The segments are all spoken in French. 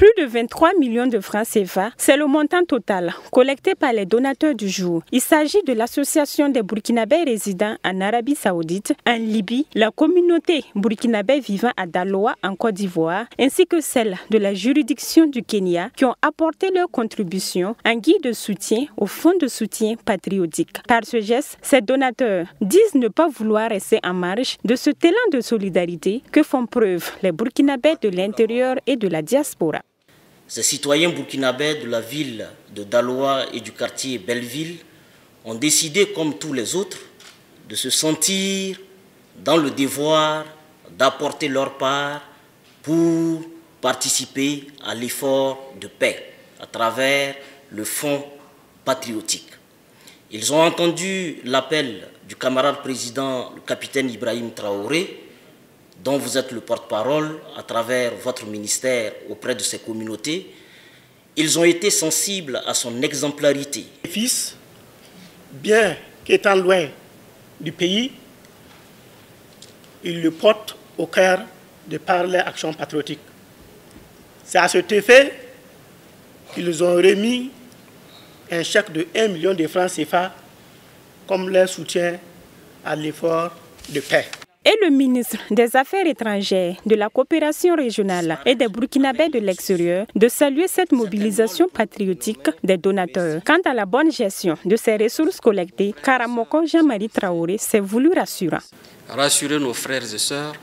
Plus de 23 millions de francs CFA, c'est le montant total collecté par les donateurs du jour. Il s'agit de l'association des Burkinabés résidant en Arabie Saoudite, en Libye, la communauté burkinabé vivant à Daloa en Côte d'Ivoire, ainsi que celle de la juridiction du Kenya qui ont apporté leur contribution en guise de soutien au fonds de soutien patriotique. Par ce geste, ces donateurs disent ne pas vouloir rester en marge de ce élan de solidarité que font preuve les Burkinabés de l'intérieur et de la diaspora. Ces citoyens burkinabés de la ville de Daloa et du quartier Belleville ont décidé, comme tous les autres, de se sentir dans le devoir d'apporter leur part pour participer à l'effort de paix à travers le Fonds patriotique. Ils ont entendu l'appel du camarade président, le capitaine Ibrahim Traoré, dont vous êtes le porte-parole à travers votre ministère auprès de ces communautés. Ils ont été sensibles à son exemplarité. Les fils, bien qu'étant loin du pays, ils le portent au cœur de par leur action patriotique. C'est à cet effet qu'ils ont remis un chèque de 1 million de francs CFA comme leur soutien à l'effort de paix. Et le ministre des Affaires étrangères, de la coopération régionale et des Burkinabés de l'extérieur de saluer cette mobilisation patriotique des donateurs. Quant à la bonne gestion de ces ressources collectées, Karamoko Jean-Marie Traoré s'est voulu rassurant. Rassurer nos frères et sœurs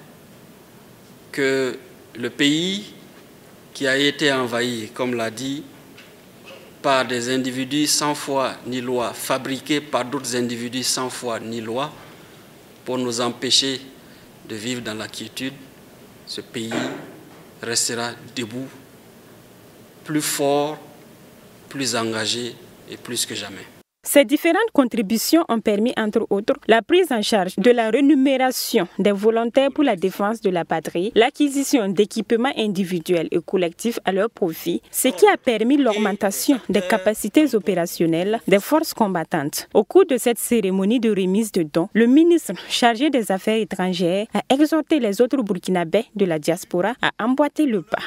que le pays qui a été envahi, comme l'a dit, par des individus sans foi ni loi, fabriqués par d'autres individus sans foi ni loi, pour nous empêcher de vivre dans la quiétude, ce pays restera debout, plus fort, plus engagé et plus que jamais. Ces différentes contributions ont permis, entre autres, la prise en charge de la rémunération des volontaires pour la défense de la patrie, l'acquisition d'équipements individuels et collectifs à leur profit, ce qui a permis l'augmentation des capacités opérationnelles des forces combattantes. Au cours de cette cérémonie de remise de dons, le ministre chargé des Affaires étrangères a exhorté les autres Burkinabés de la diaspora à emboîter le pas.